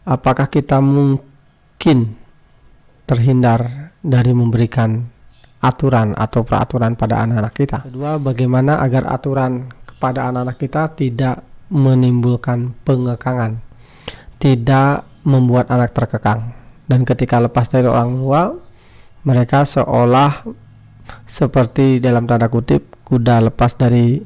apakah kita mungkin terhindar dari memberikan aturan atau peraturan pada anak-anak kita? Kedua, bagaimana agar aturan kepada anak-anak kita tidak menimbulkan pengekangan, tidak membuat anak terkekang, dan ketika lepas dari orang tua mereka seolah seperti dalam tanda kutip kuda lepas dari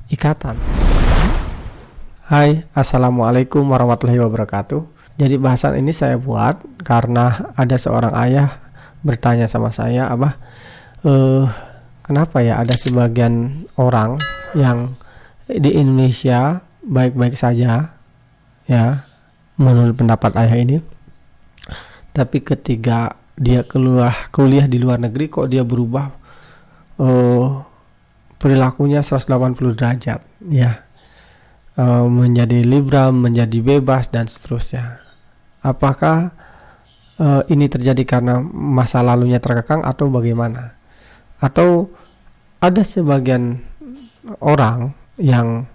ikatan. Hai, assalamualaikum warahmatullahi wabarakatuh. Jadi bahasan ini saya buat karena ada seorang ayah bertanya sama saya, Abah, kenapa ya ada sebagian orang yang di Indonesia baik-baik saja, ya, menurut pendapat ayah ini, tapi ketika dia kuliah di luar negeri kok dia berubah perilakunya 180 derajat, ya, menjadi liberal, menjadi bebas dan seterusnya. Apakah ini terjadi karena masa lalunya terkekang atau bagaimana? Atau ada sebagian orang yang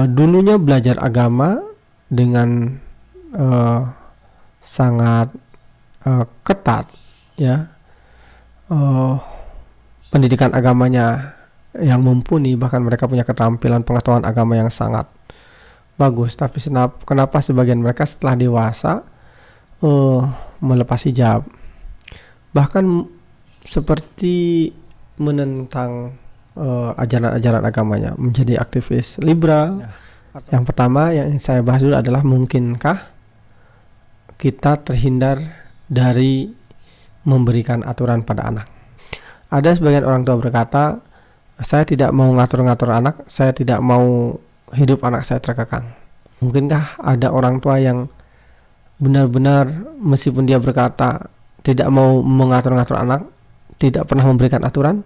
dulunya belajar agama dengan sangat ketat, ya, pendidikan agamanya yang mumpuni, bahkan mereka punya keterampilan pengetahuan agama yang sangat bagus, tapi kenapa sebagian mereka setelah dewasa melepas hijab, bahkan seperti menentang ajaran-ajaran agamanya, menjadi aktivis liberal. Yang pertama yang saya bahas dulu adalah, mungkinkah kita terhindar dari memberikan aturan pada anak? Ada sebagian orang tua berkata, saya tidak mau ngatur-ngatur anak, saya tidak mau hidup anak saya terkekang. Mungkinkah ada orang tua yang benar-benar meskipun dia berkata tidak mau mengatur-ngatur anak, tidak pernah memberikan aturan?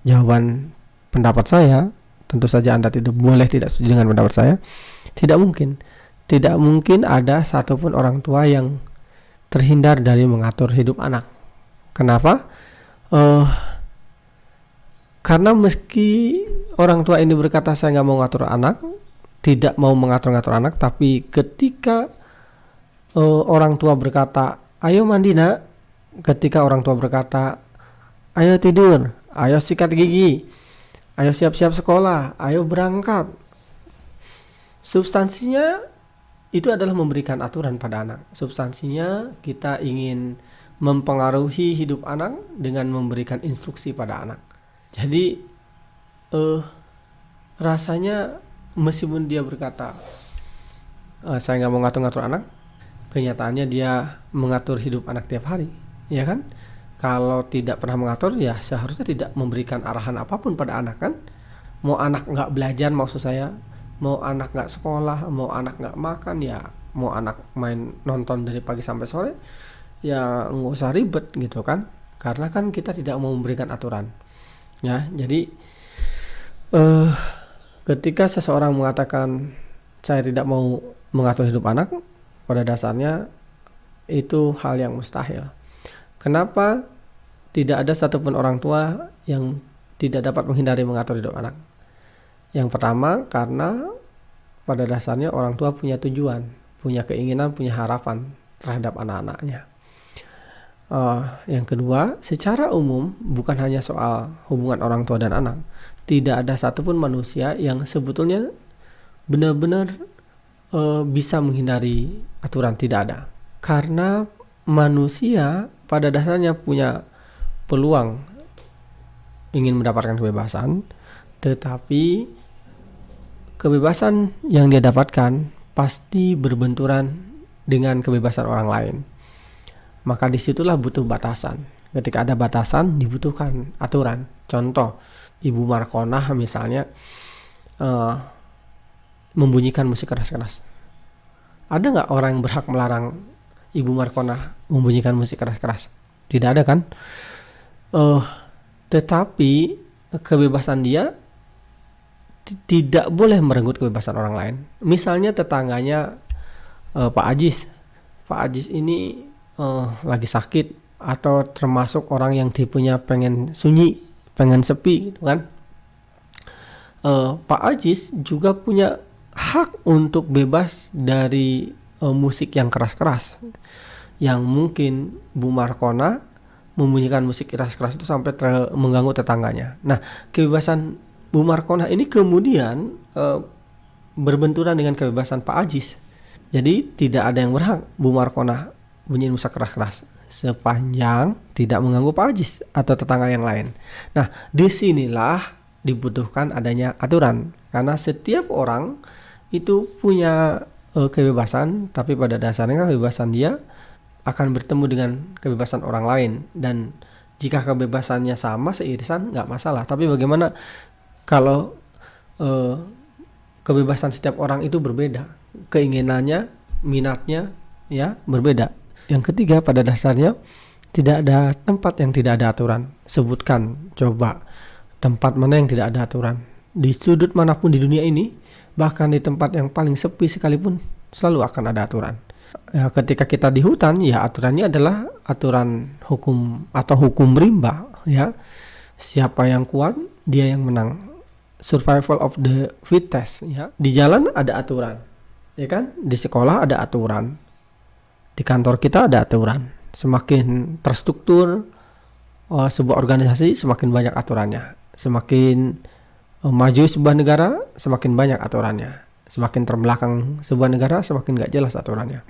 Jawaban pendapat saya, tentu saja Anda tidak setuju dengan pendapat saya. Tidak mungkin. Tidak mungkin ada satupun orang tua yang terhindar dari mengatur hidup anak. Kenapa? Karena meski orang tua ini berkata saya nggak mau ngatur anak, tidak mau mengatur-ngatur anak, tapi ketika orang tua berkata, ayo mandi nak, ketika orang tua berkata, ayo tidur, ayo sikat gigi, ayo siap-siap sekolah, ayo berangkat, substansinya itu adalah memberikan aturan pada anak. Substansinya kita ingin mempengaruhi hidup anak dengan memberikan instruksi pada anak. Jadi rasanya meskipun dia berkata saya nggak mau ngatur-ngatur anak, kenyataannya dia mengatur hidup anak tiap hari, ya kan? Kalau tidak pernah mengatur, ya seharusnya tidak memberikan arahan apapun pada anak, kan? Mau anak nggak belajar, maksud saya, mau anak nggak sekolah, mau anak nggak makan, ya mau anak main nonton dari pagi sampai sore, ya nggak usah ribet gitu kan? Karena kan kita tidak mau memberikan aturan. Ya, jadi ketika seseorang mengatakan saya tidak mau mengatur hidup anak, pada dasarnya itu hal yang mustahil. Kenapa tidak ada satupun orang tua yang tidak dapat menghindari mengatur hidup anak? Yang pertama, karena pada dasarnya orang tua punya tujuan, punya keinginan, punya harapan terhadap anak-anaknya. Yang kedua, secara umum bukan hanya soal hubungan orang tua dan anak, tidak ada satupun manusia yang sebetulnya benar-benar bisa menghindari aturan, tidak ada. Karena manusia pada dasarnya punya peluang ingin mendapatkan kebebasan, tetapi kebebasan yang dia dapatkan pasti berbenturan dengan kebebasan orang lain. Maka disitulah butuh batasan. Ketika ada batasan, dibutuhkan aturan. Contoh, Ibu Markonah misalnya membunyikan musik keras-keras. Ada nggak orang yang berhak melarang Ibu Markonah membunyikan musik keras-keras? Tidak ada, kan? Tetapi kebebasan dia tidak boleh merenggut kebebasan orang lain. Misalnya tetangganya Pak Ajis. Pak Ajis ini lagi sakit, atau termasuk orang yang tipenya pengen sunyi, pengen sepi gitu kan. Pak Ajis juga punya hak untuk bebas dari musik yang keras-keras, yang mungkin Bu Markona membunyikan musik keras-keras itu sampai mengganggu tetangganya. Nah, kebebasan Bu Markona ini kemudian berbenturan dengan kebebasan Pak Ajis. Jadi tidak ada yang berhak Bu Markona bunyiin musik keras-keras sepanjang tidak mengganggu Pak Ajis atau tetangga yang lain. Nah, disinilah dibutuhkan adanya aturan, karena setiap orang itu punya kebebasan, tapi pada dasarnya kebebasan dia akan bertemu dengan kebebasan orang lain, dan jika kebebasannya sama seirisan nggak masalah. Tapi bagaimana kalau kebebasan setiap orang itu berbeda, keinginannya, minatnya ya berbeda. Yang ketiga, pada dasarnya tidak ada tempat yang tidak ada aturan. Sebutkan coba tempat mana yang tidak ada aturan. Di sudut manapun di dunia ini, bahkan di tempat yang paling sepi sekalipun, selalu akan ada aturan. Ya, ketika kita di hutan, ya aturannya adalah aturan hukum atau hukum rimba, ya. Siapa yang kuat, dia yang menang. Survival of the fittest, ya. Di jalan ada aturan, ya kan? Di sekolah ada aturan. Di kantor kita ada aturan. Semakin terstruktur sebuah organisasi, semakin banyak aturannya. Semakin maju sebuah negara, semakin banyak aturannya. Semakin terbelakang sebuah negara, semakin gak jelas aturannya.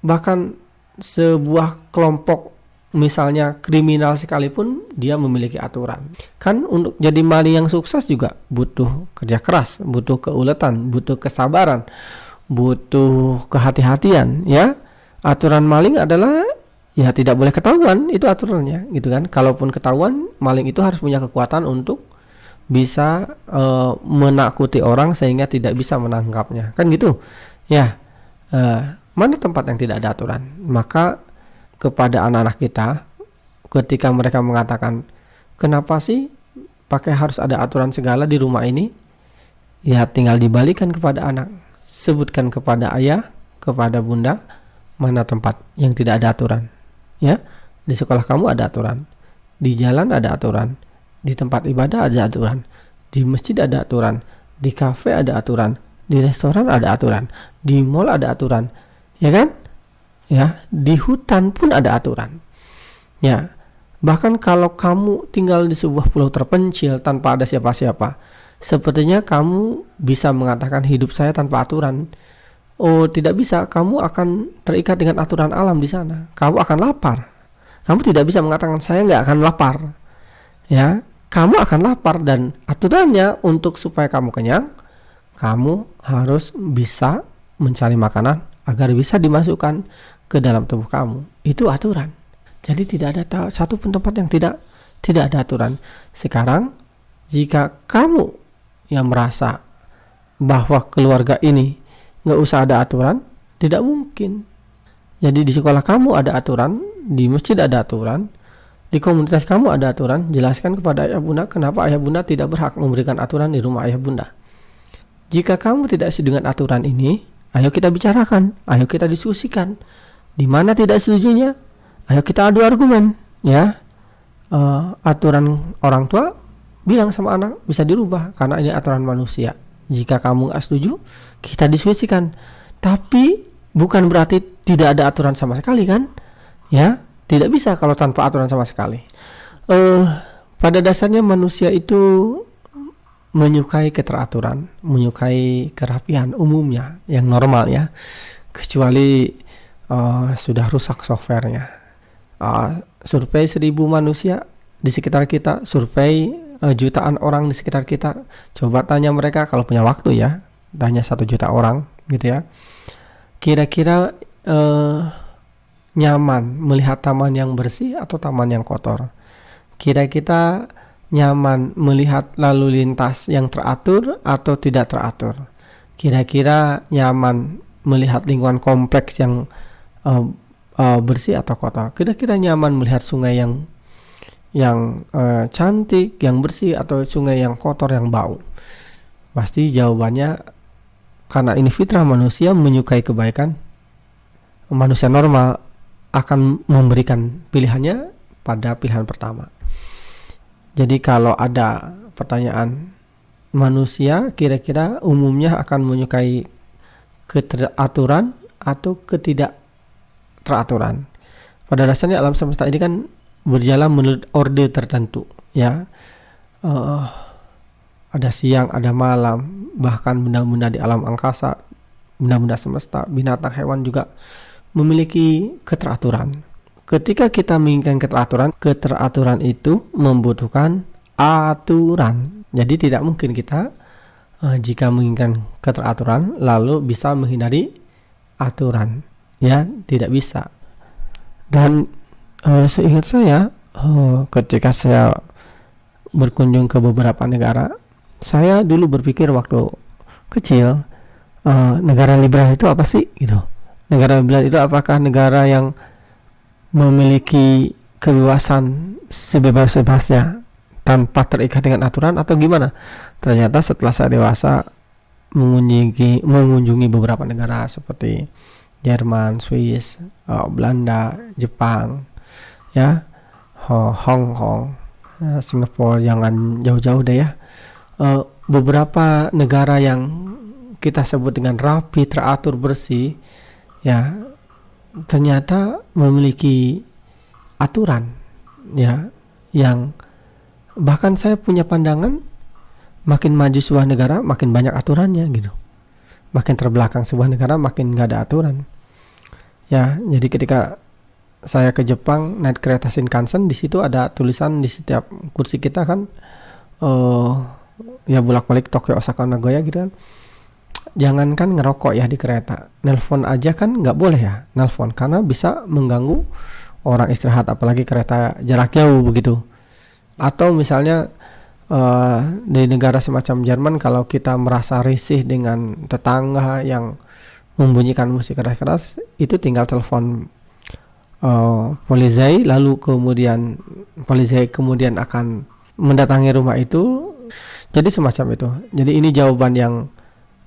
Bahkan sebuah kelompok, misalnya kriminal sekalipun, dia memiliki aturan. Kan untuk jadi maling yang sukses juga butuh kerja keras, butuh keuletan, butuh kesabaran, butuh kehati-hatian, ya. Aturan maling adalah ya tidak boleh ketahuan, itu aturannya, gitu kan. Kalaupun ketahuan, maling itu harus punya kekuatan untuk bisa menakuti orang sehingga tidak bisa menangkapnya, kan gitu, ya. Mana tempat yang tidak ada aturan? Maka kepada anak-anak kita, ketika mereka mengatakan, kenapa sih pakai harus ada aturan segala di rumah ini? Ya tinggal dibalikan kepada anak. Sebutkan kepada ayah, kepada bunda, mana tempat yang tidak ada aturan. Ya, di sekolah kamu ada aturan, di jalan ada aturan, di tempat ibadah ada aturan, di masjid ada aturan, di kafe ada aturan, di restoran ada aturan, di mall ada aturan, ya kan? Ya, di hutan pun ada aturan. Ya, bahkan kalau kamu tinggal di sebuah pulau terpencil tanpa ada siapa-siapa, sepertinya kamu bisa mengatakan hidup saya tanpa aturan. Oh, tidak bisa. Kamu akan terikat dengan aturan alam di sana. Kamu akan lapar. Kamu tidak bisa mengatakan saya nggak akan lapar. Ya, kamu akan lapar, dan aturannya untuk supaya kamu kenyang, kamu harus bisa mencari makanan agar bisa dimasukkan ke dalam tubuh kamu. Itu aturan. Jadi tidak ada satu pun tempat yang tidak ada aturan. Sekarang jika kamu yang merasa bahwa keluarga ini nggak usah ada aturan, tidak mungkin. Jadi di sekolah kamu ada aturan, di masjid ada aturan, di komunitas kamu ada aturan. Jelaskan kepada ayah bunda kenapa ayah bunda tidak berhak memberikan aturan di rumah ayah bunda. Jika kamu tidak setuju dengan aturan ini, ayo kita bicarakan, ayo kita diskusikan. Di mana tidak setujunya, ayo kita adu argumen, ya. Aturan orang tua, bilang sama anak, bisa dirubah karena ini aturan manusia. Jika kamu nggak setuju, kita diskusikan. Tapi bukan berarti tidak ada aturan sama sekali, kan? Ya, tidak bisa kalau tanpa aturan sama sekali. Pada dasarnya manusia itu menyukai keteraturan, menyukai kerapian umumnya, yang normal, ya. Kecuali sudah rusak softwarenya. Survei 1.000 manusia di sekitar kita, survei jutaan orang di sekitar kita, coba tanya mereka kalau punya waktu, ya, tanya 1 juta orang gitu, ya, kira-kira nyaman melihat taman yang bersih atau taman yang kotor, kira-kira nyaman melihat lalu lintas yang teratur atau tidak teratur, kira-kira nyaman melihat lingkungan kompleks yang bersih atau kotor, kira-kira nyaman melihat sungai yang cantik, yang bersih, atau sungai yang kotor, yang bau. Pasti jawabannya, karena ini fitrah manusia menyukai kebaikan, manusia normal akan memberikan pilihannya pada pilihan pertama. Jadi kalau ada pertanyaan, manusia kira-kira umumnya akan menyukai keteraturan atau ketidakteraturan. Pada dasarnya alam semesta ini kan berjalan menurut orde tertentu, ya. Ada siang, ada malam, bahkan benda-benda di alam angkasa, benda-benda semesta, binatang, hewan juga memiliki keteraturan. Ketika kita menginginkan keteraturan itu membutuhkan aturan. Jadi tidak mungkin kita jika menginginkan keteraturan lalu bisa menghindari aturan, ya, tidak bisa. Dan seingat saya ketika saya berkunjung ke beberapa negara, saya dulu berpikir waktu kecil, negara liberal itu apa sih gitu. Negara liberal itu apakah negara yang memiliki kebebasan sebebas-bebasnya tanpa terikat dengan aturan atau gimana? Ternyata setelah saya dewasa mengunjungi beberapa negara seperti Jerman, Swiss, Belanda, Jepang, ya, Hong Kong, Singapura, jangan jauh-jauh deh ya. Beberapa negara yang kita sebut dengan rapi, teratur, bersih, ya, ternyata memiliki aturan, ya, yang bahkan saya punya pandangan makin maju sebuah negara makin banyak aturannya gitu, makin terbelakang sebuah negara makin nggak ada aturan, ya. Jadi ketika saya ke Jepang naik kereta Shinkansen, di situ ada tulisan di setiap kursi kita kan, ya bolak-balik Tokyo, Osaka, Nagoya gitu kan, jangankan ngerokok ya di kereta, nelpon aja kan nggak boleh ya, nelpon karena bisa mengganggu orang istirahat, apalagi kereta jarak jauh begitu. Atau misalnya di negara semacam Jerman, kalau kita merasa risih dengan tetangga yang membunyikan musik keras-keras, itu tinggal telepon polisi, lalu kemudian polisi kemudian akan mendatangi rumah itu. Jadi semacam itu. Jadi ini jawaban yang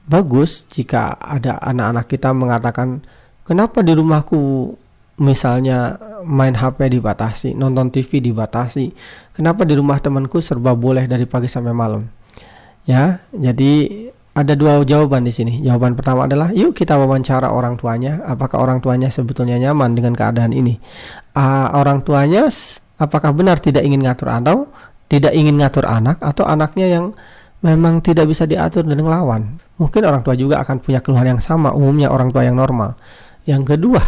bagus jika ada anak-anak kita mengatakan, kenapa di rumahku misalnya main HP dibatasi, nonton TV dibatasi, kenapa di rumah temanku serba boleh dari pagi sampai malam, ya. Jadi ada dua jawaban di sini. Jawaban pertama adalah, yuk kita wawancara orang tuanya, apakah orang tuanya sebetulnya nyaman dengan keadaan ini. Orang tuanya apakah benar tidak ingin ngatur atau tidak ingin ngatur anak, atau anaknya yang memang tidak bisa diatur dan ngelawan. Mungkin orang tua juga akan punya keluhan yang sama, umumnya orang tua yang normal. Yang kedua,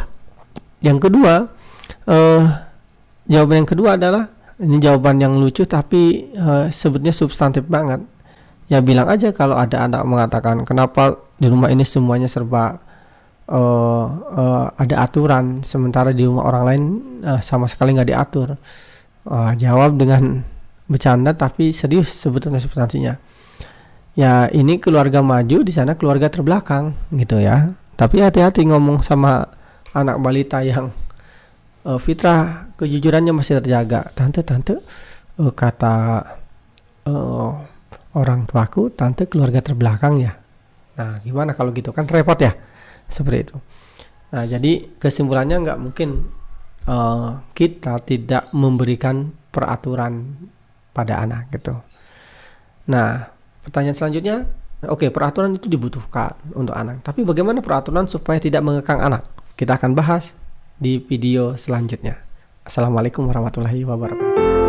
jawaban yang kedua adalah, ini jawaban yang lucu tapi sebetulnya substantif banget. Ya bilang aja kalau ada anak mengatakan, kenapa di rumah ini semuanya serba ada aturan, sementara di rumah orang lain sama sekali nggak diatur. Jawab dengan bercanda tapi serius sebetulnya substansinya. Ya ini keluarga maju, di sana keluarga terbelakang gitu ya. Tapi hati-hati ngomong sama anak balita yang fitrah kejujurannya masih terjaga. Tante kata orang tuaku, tante keluarga terbelakang ya. Nah gimana kalau gitu, kan repot ya, seperti itu. Nah jadi kesimpulannya nggak mungkin kita tidak memberikan peraturan pada anak gitu. Nah pertanyaan selanjutnya, oke, peraturan itu dibutuhkan untuk anak, tapi bagaimana peraturan supaya tidak mengekang anak? Kita akan bahas di video selanjutnya. Assalamualaikum warahmatullahi wabarakatuh.